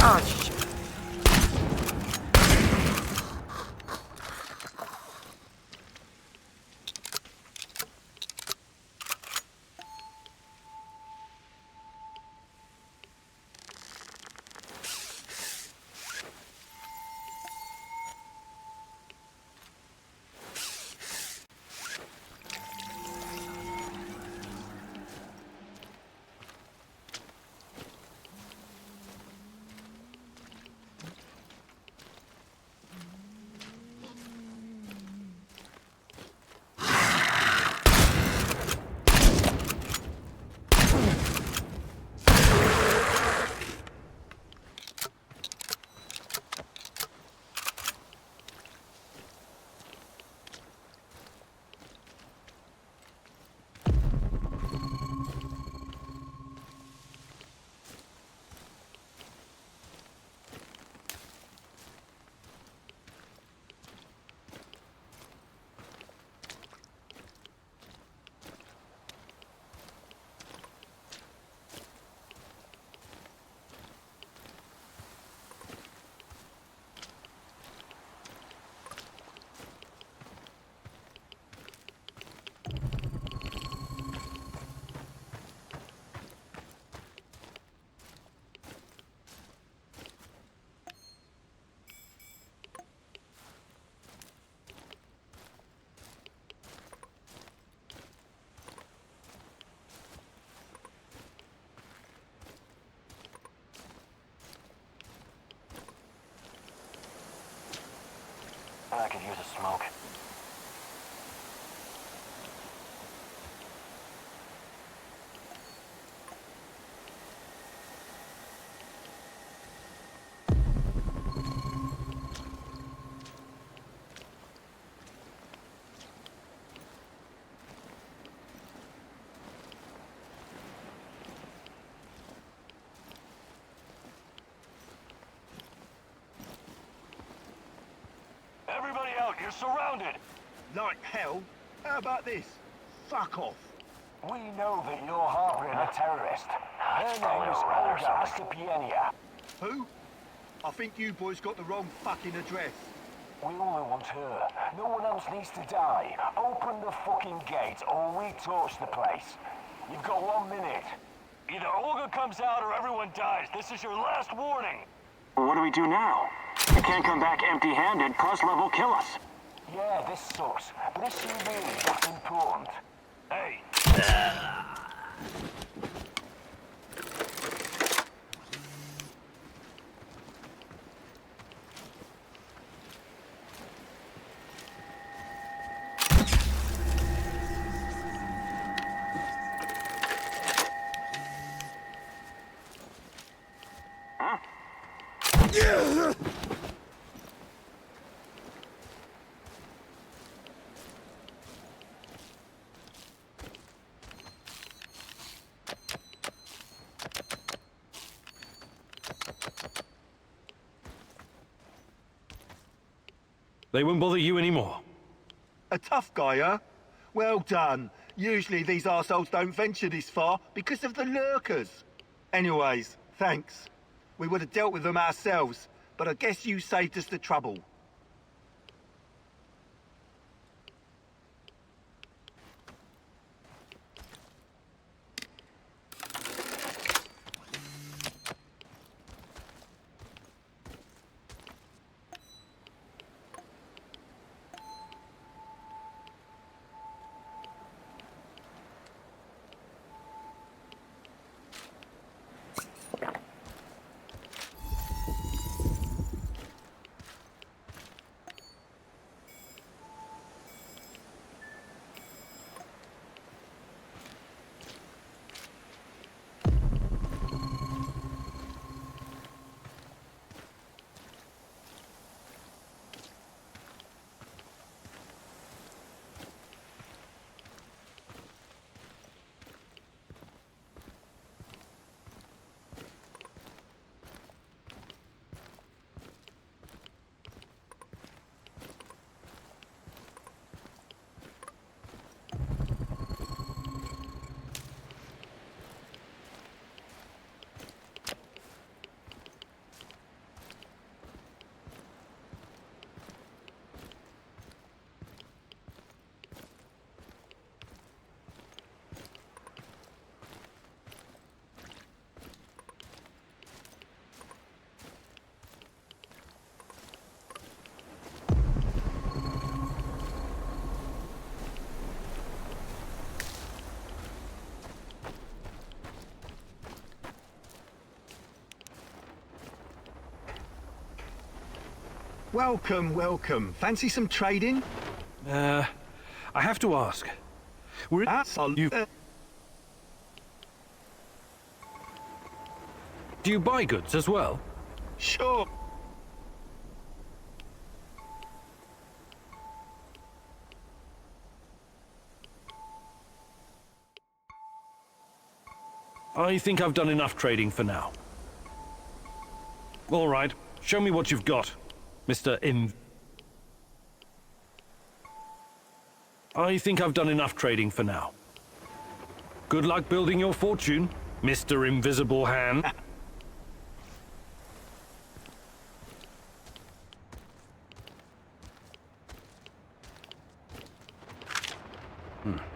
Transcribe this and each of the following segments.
Oh, shit. I could use a smoke. Everybody out, you're surrounded! Like hell? How about this? Fuck off. We know that you're harboring a terrorist. Her name is Olga Ostapienia. Who? I think you boys got the wrong fucking address. We only want her. No one else needs to die. Open the fucking gate or we torch the place. You've got 1 minute. Either Olga comes out or everyone dies. This is your last warning. What do we do now? We can't come back empty-handed, plus love will kill us. Yeah, this sucks. But is she really that important? Hey. They won't bother you anymore. A tough guy, huh? Well done. Usually these arseholes don't venture this far because of the lurkers. Anyways, thanks. We would have dealt with them ourselves, but I guess you saved us the trouble. Welcome, welcome. Fancy some trading? I have to ask. We're You. Do you buy goods as well? Sure. I think I've done enough trading for now. All right, show me what you've got, Mr. I think I've done enough trading for now. Good luck building your fortune, Mr. Invisible Hand.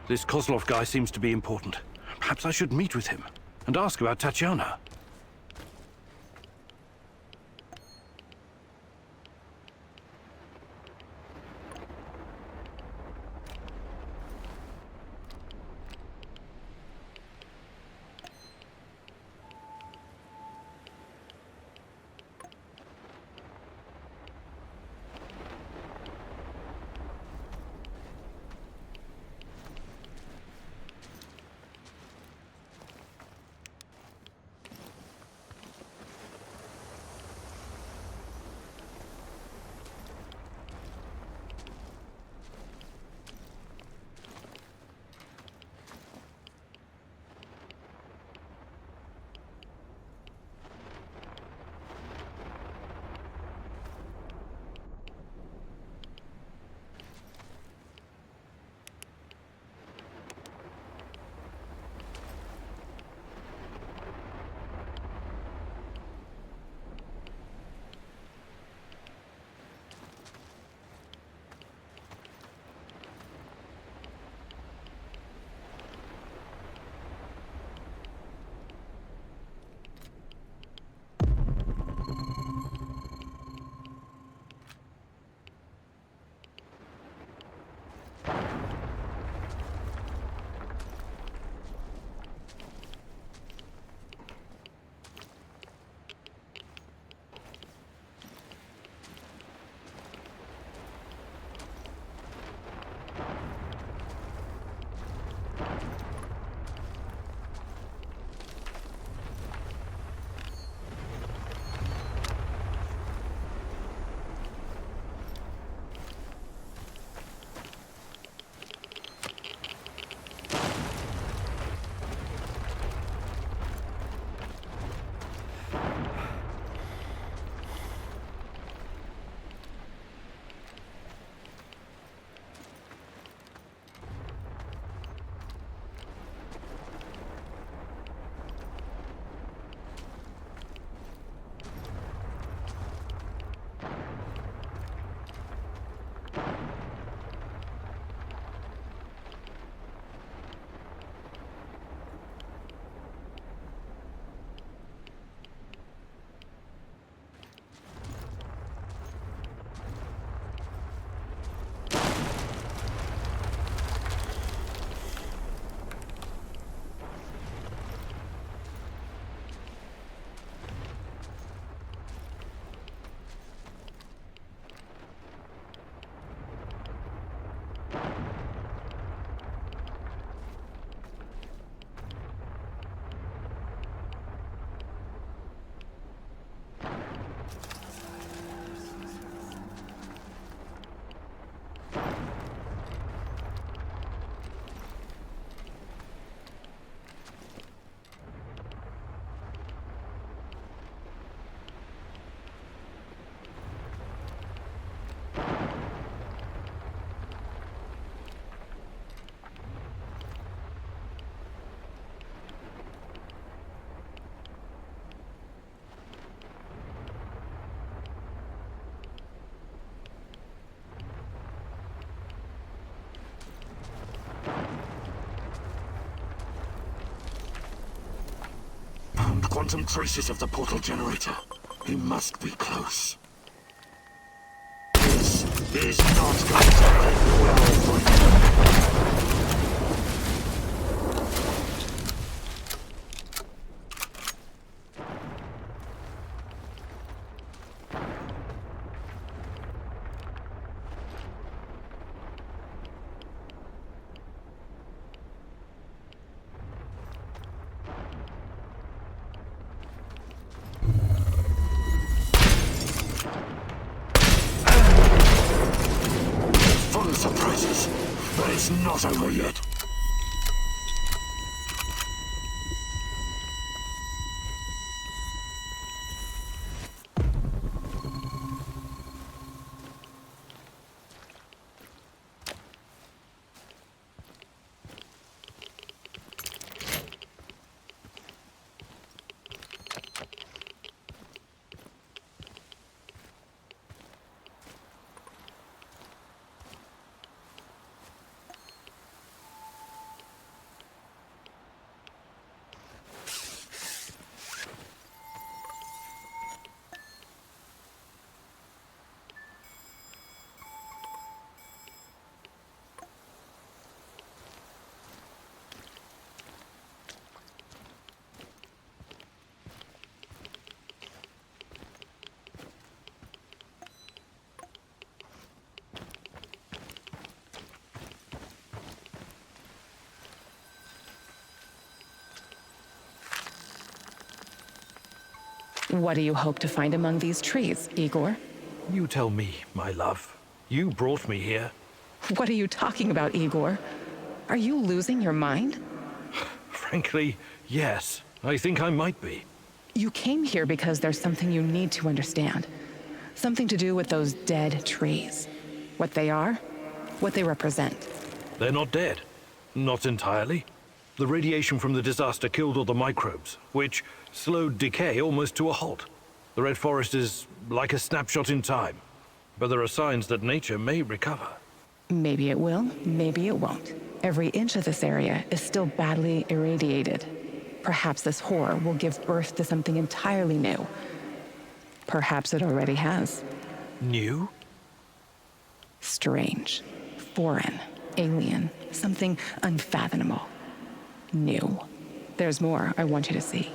This Kozlov guy seems to be important. Perhaps I should meet with him and ask about Tatiana. Quantum traces of the portal generator. He must be close. This is not going to end well for you. It's not over yet. What do you hope to find among these trees, Igor? You tell me, my love. You brought me here. What are you talking about, Igor? Are you losing your mind? Frankly, yes. I think I might be. You came here because there's something you need to understand. Something to do with those dead trees. What they are, what they represent. They're not dead. Not entirely. The radiation from the disaster killed all the microbes, which slowed decay almost to a halt. The Red Forest is like a snapshot in time, but there are signs that nature may recover. Maybe it will, maybe it won't. Every inch of this area is still badly irradiated. Perhaps this horror will give birth to something entirely new. Perhaps it already has. New? Strange, foreign, alien, something unfathomable. New. There's more I want you to see.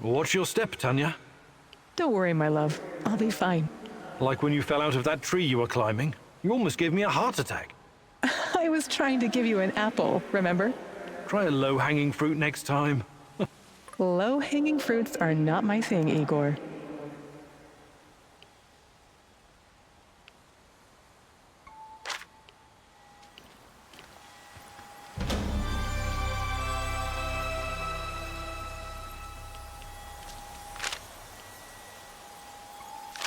Watch your step, Tanya. Don't worry, my love. I'll be fine. Like when you fell out of that tree you were climbing. You almost gave me a heart attack. I was trying to give you an apple, remember? Try a low-hanging fruit next time. Low-hanging fruits are not my thing, Igor.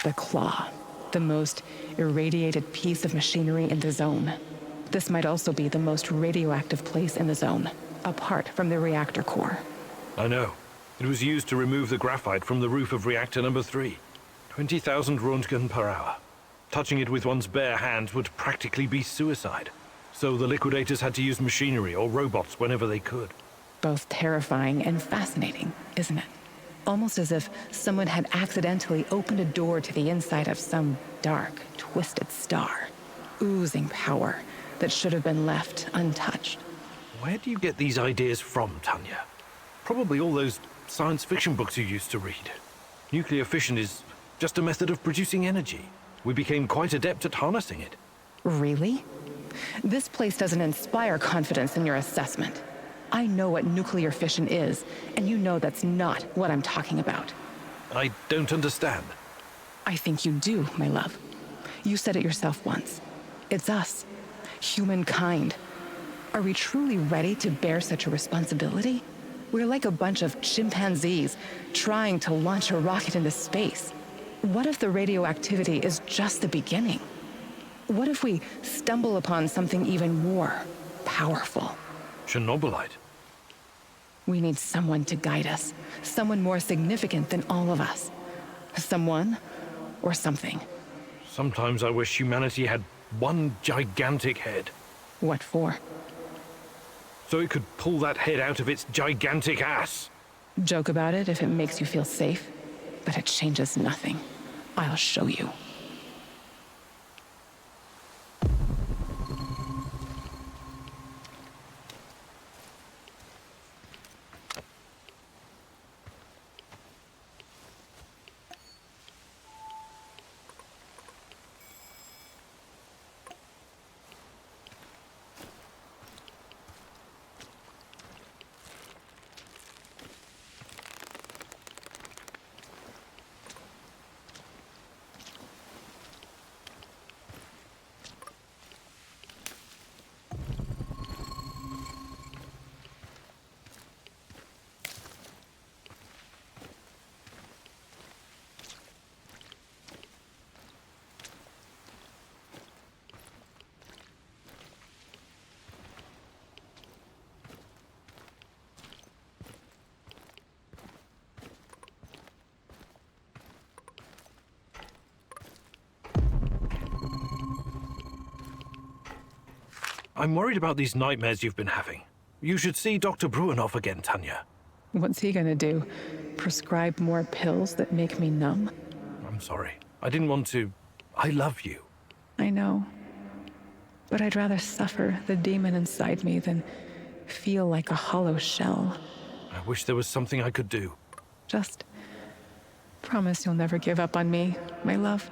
The claw, the most irradiated piece of machinery in the zone. This might also be the most radioactive place in the zone, apart from the reactor core. I know. It was used to remove the graphite from the roof of reactor number 3. 20,000 Röntgen per hour. Touching it with one's bare hands would practically be suicide. So the liquidators had to use machinery or robots whenever they could. Both terrifying and fascinating, isn't it? Almost as if someone had accidentally opened a door to the inside of some dark, twisted star, oozing power that should have been left untouched. Where do you get these ideas from, Tanya? Probably all those science fiction books you used to read. Nuclear fission is just a method of producing energy. We became quite adept at harnessing it. Really? This place doesn't inspire confidence in your assessment. I know what nuclear fission is, and you know that's not what I'm talking about. I don't understand. I think you do, my love. You said it yourself once. It's us, humankind. Are we truly ready to bear such a responsibility? We're like a bunch of chimpanzees trying to launch a rocket into space. What if the radioactivity is just the beginning? What if we stumble upon something even more powerful? Chernobylite. We need someone to guide us, someone more significant than all of us. Someone or something. Sometimes I wish humanity had one gigantic head, What for? so it could pull that head out of its gigantic ass. Joke about it if it makes you feel safe, but it changes nothing. I'll show you. I'm worried about these nightmares you've been having. You should see Dr. Bruinoff again, Tanya. What's he gonna do? Prescribe more pills that make me numb? I'm sorry. I didn't want to... I love you. I know. But I'd rather suffer the demon inside me than feel like a hollow shell. I wish there was something I could do. Just promise you'll never give up on me, my love.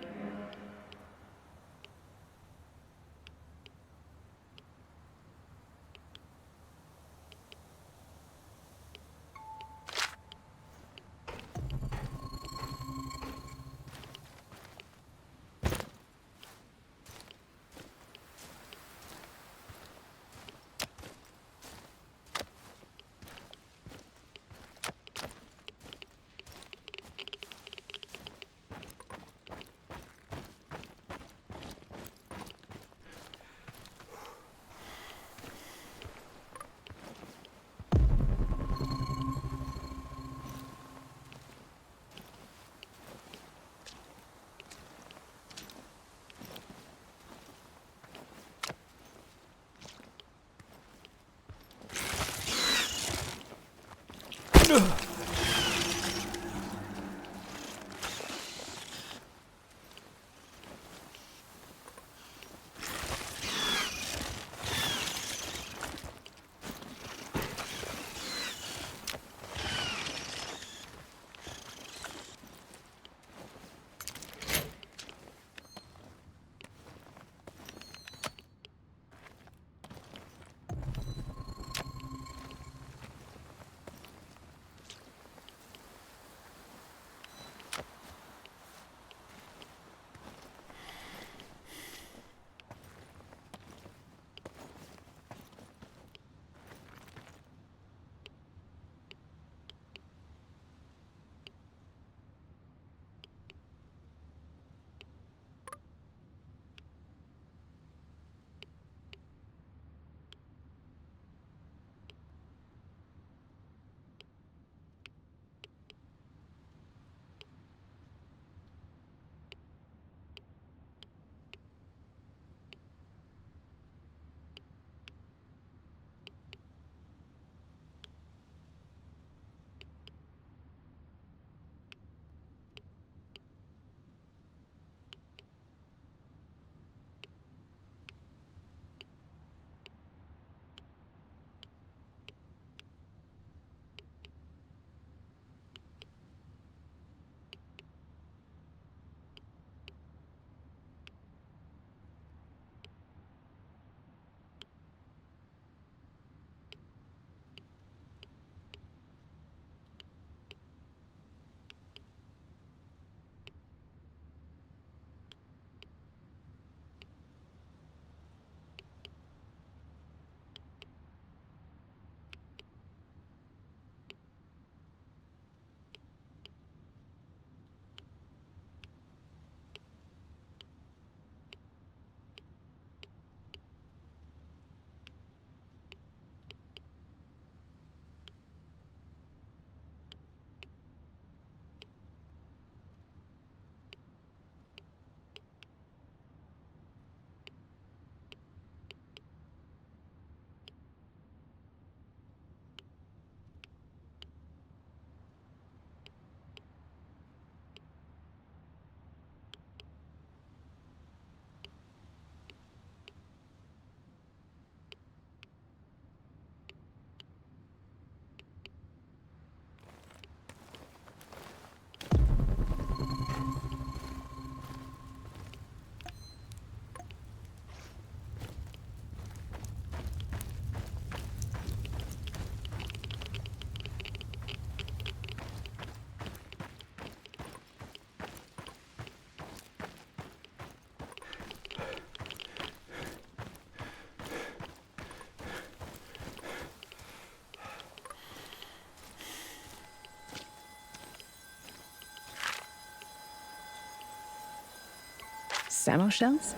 Samo shells?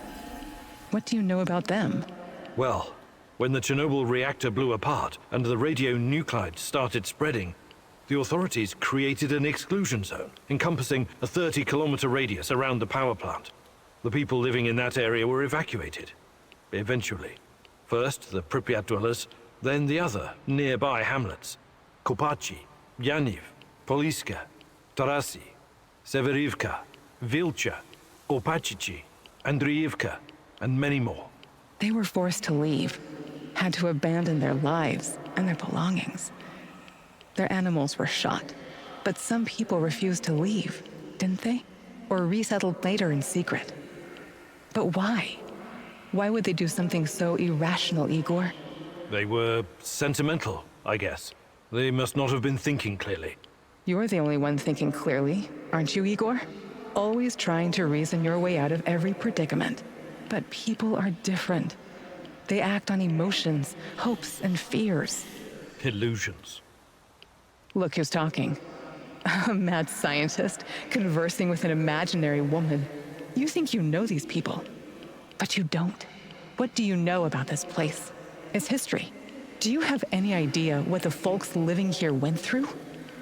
What do you know about them? Well, when the Chernobyl reactor blew apart and the radionuclides started spreading, the authorities created an exclusion zone encompassing a 30-kilometer radius around the power plant. The people living in that area were evacuated. Eventually. First the Pripyat dwellers, then the other nearby hamlets. Kopachi, Yaniv, Poliska, Tarasi, Severivka, Vilcha, Opachichi, Andriivka, and many more. They were forced to leave, had to abandon their lives and their belongings. Their animals were shot, but some people refused to leave, didn't they? Or resettled later in secret. But why? Why would they do something so irrational, Igor? They were sentimental, I guess. They must not have been thinking clearly. You're the only one thinking clearly, aren't you, Igor? Always trying to reason your way out of every predicament. But people are different. They act on emotions, hopes, and fears. Illusions. Look who's talking. A mad scientist conversing with an imaginary woman. You think you know these people, but you don't. What do you know about this place? Its history? Do you have any idea what the folks living here went through?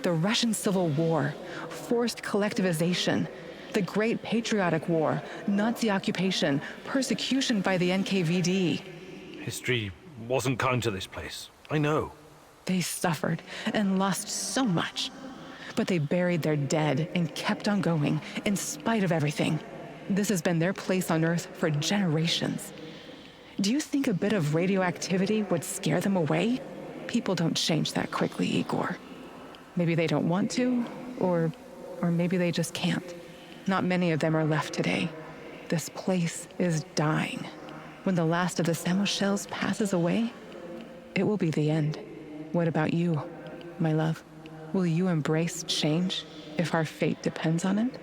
The Russian Civil War, forced collectivization, the Great Patriotic War, Nazi occupation, persecution by the NKVD. History wasn't kind to this place. I know. They suffered and lost so much. But they buried their dead and kept on going in spite of everything. This has been their place on Earth for generations. Do you think a bit of radioactivity would scare them away? People don't change that quickly, Igor. Maybe they don't want to, or maybe they just can't. Not many of them are left today. This place is dying. When the last of the Samo shells passes away, it will be the end. What about you, my love? Will you embrace change if our fate depends on it?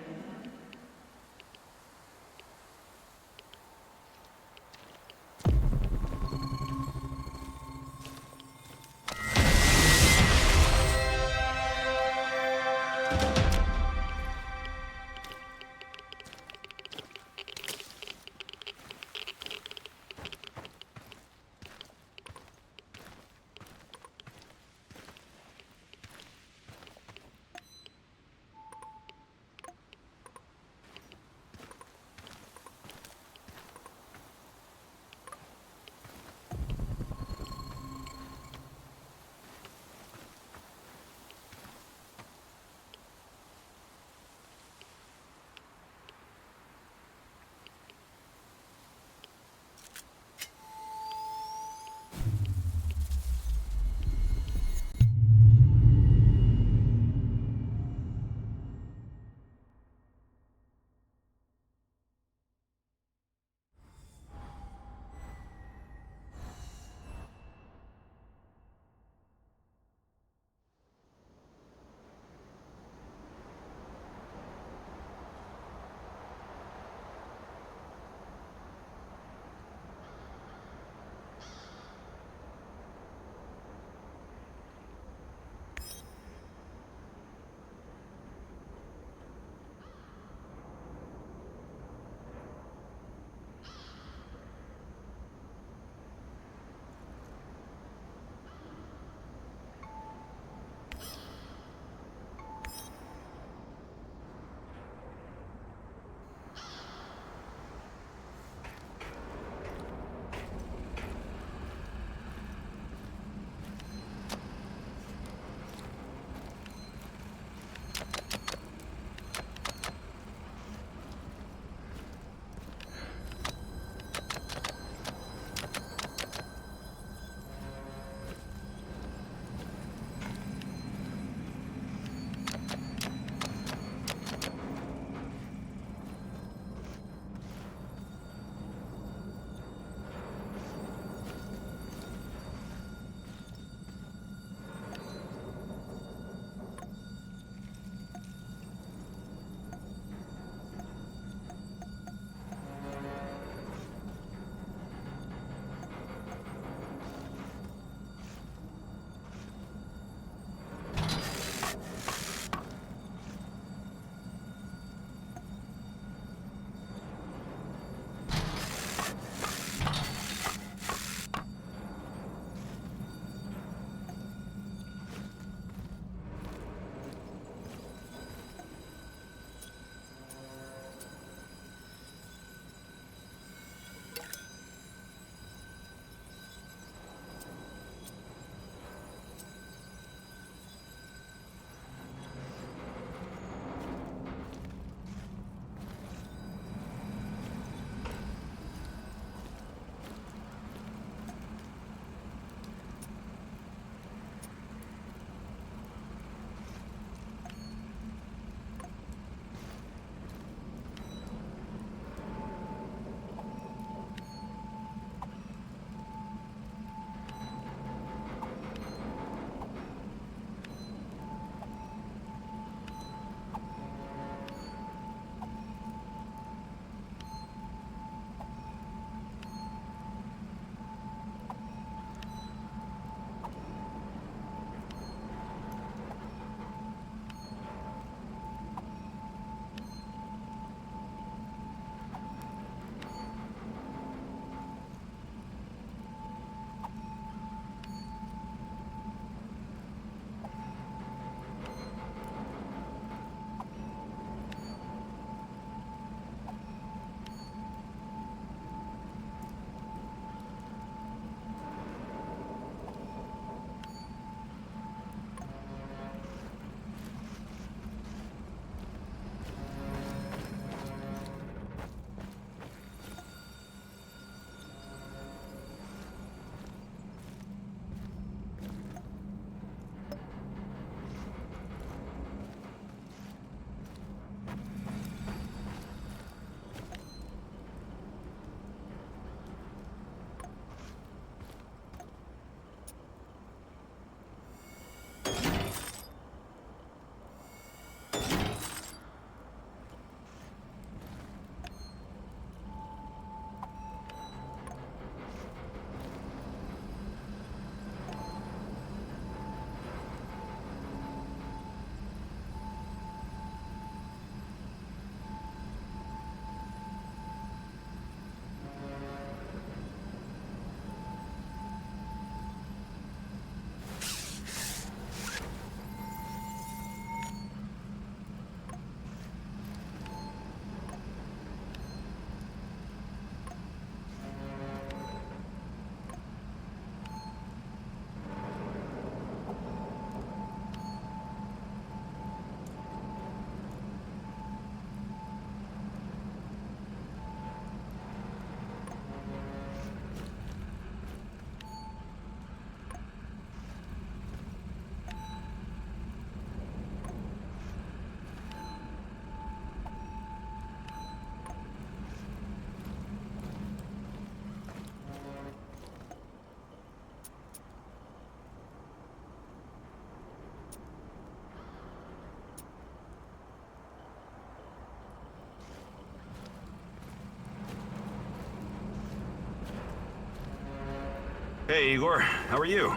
Hey, Igor. How are you?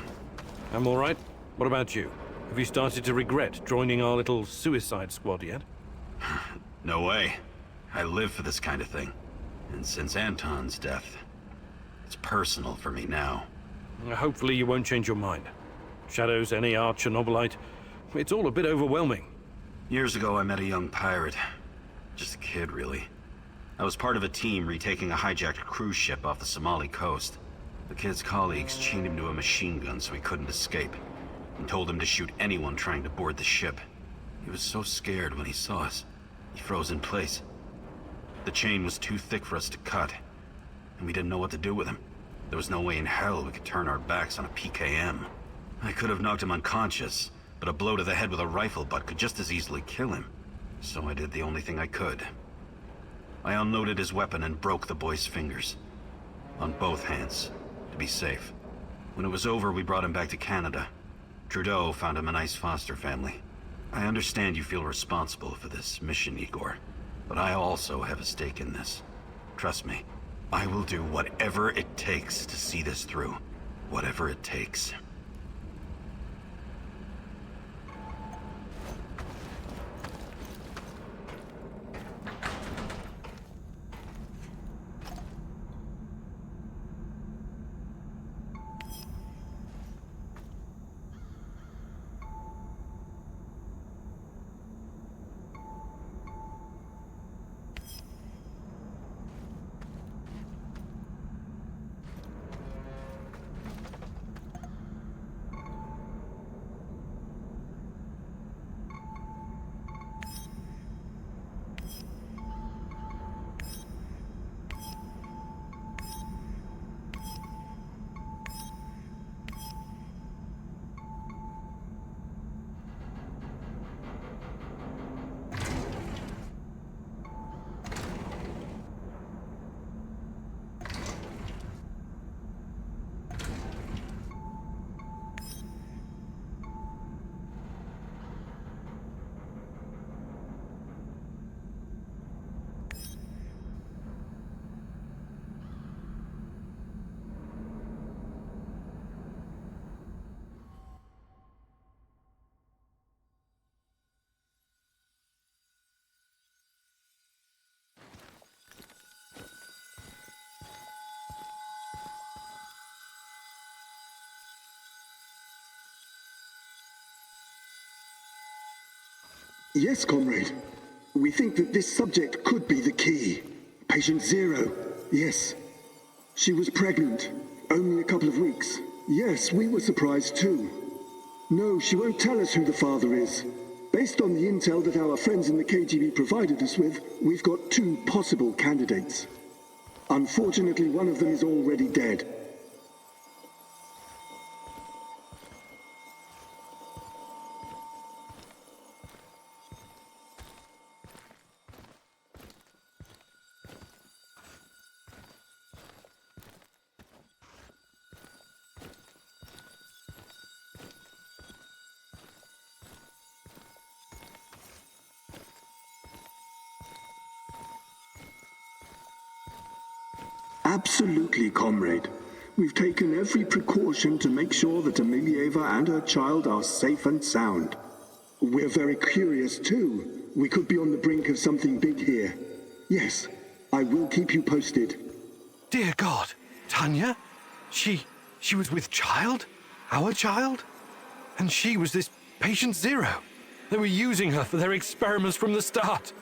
I'm all right. What about you? Have you started to regret joining our little suicide squad yet? No way. I live for this kind of thing. And since Anton's death, it's personal for me now. Hopefully you won't change your mind. Shadows, NAR, Chernobylite, it's all a bit overwhelming. Years ago, I met a young pirate. Just a kid, really. I was part of a team retaking a hijacked cruise ship off the Somali coast. The kid's colleagues chained him to a machine gun so he couldn't escape, and told him to shoot anyone trying to board the ship. He was so scared when he saw us, he froze in place. The chain was too thick for us to cut, and we didn't know what to do with him. There was no way in hell we could turn our backs on a PKM. I could have knocked him unconscious, but a blow to the head with a rifle butt could just as easily kill him. So I did the only thing I could. I unloaded his weapon and broke the boy's fingers. On both hands, to be safe. When it was over, we brought him back to Canada. Trudeau found him a nice foster family. I understand you feel responsible for this mission, Igor, but I also have a stake in this. Trust me, I will do whatever it takes to see this through. Whatever it takes. Yes, comrade. We think that this subject could be the key. Patient Zero. Yes. She was pregnant. Only a couple of weeks. Yes, we were surprised too. No, she won't tell us who the father is. Based on the intel that our friends in the KGB provided us with, we've got two possible candidates. Unfortunately, one of them is already dead. Absolutely, comrade. We've taken every precaution to make sure that Amelieva and her child are safe and sound. We're very curious, too. We could be on the brink of something big here. Yes, I will keep you posted. Dear God, Tanya? She was with child? Our child? And she was this patient Zero. They were using her for their experiments from the start.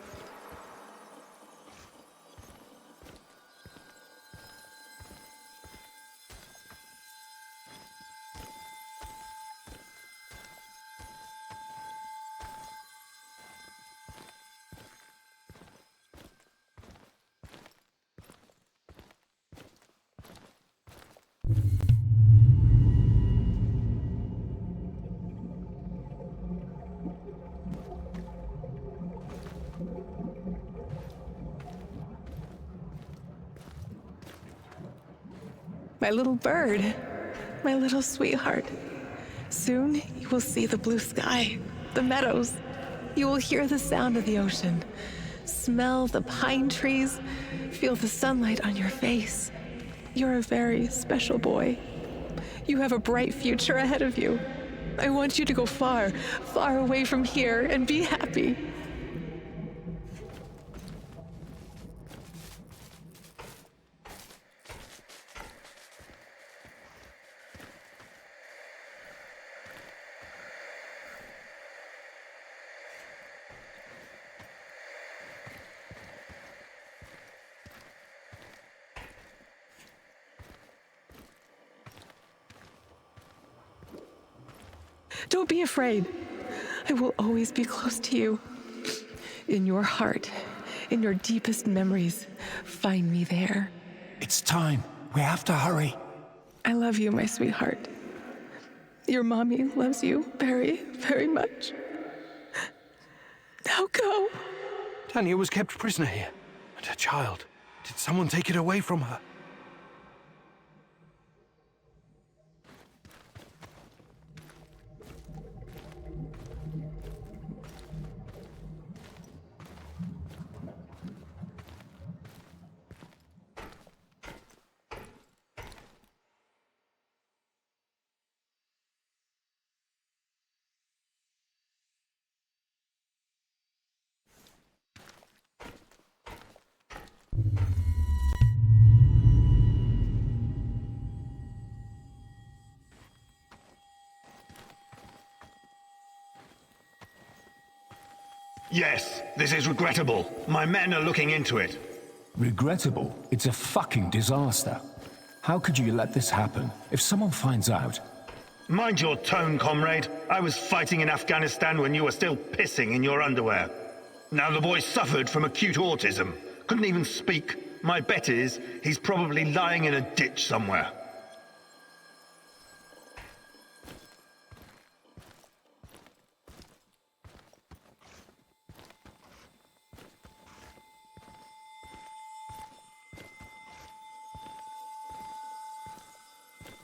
My little bird, my little sweetheart. Soon you will see the blue sky, the meadows. You will hear the sound of the ocean, smell the pine trees, feel the sunlight on your face. You're a very special boy. You have a bright future ahead of you. I want you to go far, far away from here and be happy. Don't be afraid. I will always be close to you. In your heart, in your deepest memories, find me there. It's time. We have to hurry. I love you, my sweetheart. Your mommy loves you very, very much. Now go. Tanya was kept prisoner here. And her child. Did someone take it away from her? Yes, this is regrettable. My men are looking into it. Regrettable? It's a fucking disaster. How could you let this happen? If someone finds out... Mind your tone, comrade. I was fighting in Afghanistan when you were still pissing in your underwear. Now the boy suffered from acute autism. Couldn't even speak. My bet is he's probably lying in a ditch somewhere.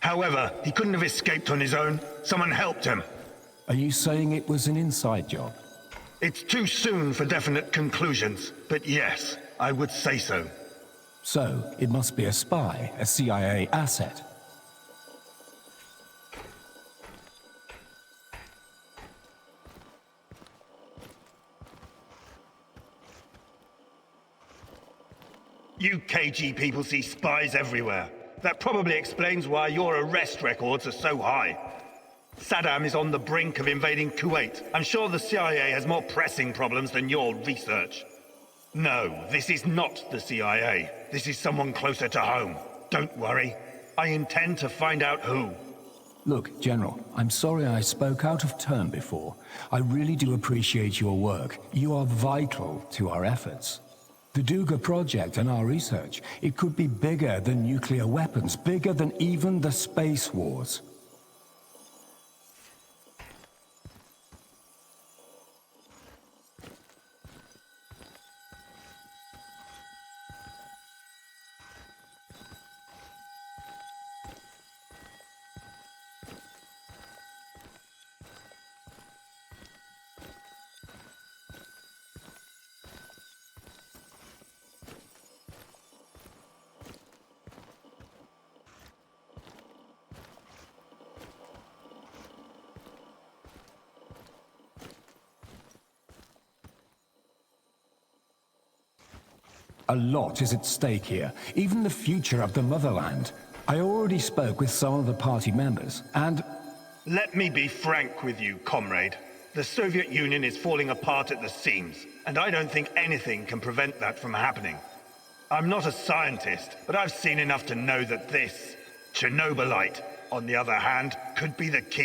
However, he couldn't have escaped on his own. Someone helped him. Are you saying it was an inside job? It's too soon for definite conclusions, but yes, I would say so. So, it must be a spy, a CIA asset. You KG people see spies everywhere. That probably explains why your arrest records are so high. Saddam is on the brink of invading Kuwait. I'm sure the CIA has more pressing problems than your research. No, this is not the CIA. This is someone closer to home. Don't worry. I intend to find out who. Look, General, I'm sorry I spoke out of turn before. I really do appreciate your work. You are vital to our efforts. The Duga project and our research, it could be bigger than nuclear weapons, bigger than even the space wars. A lot is at stake here, even the future of the motherland. I already spoke with some of the party members, and... Let me be frank with you, comrade. The Soviet Union is falling apart at the seams, and I don't think anything can prevent that from happening. I'm not a scientist, but I've seen enough to know that this, Chernobylite, on the other hand, could be the key.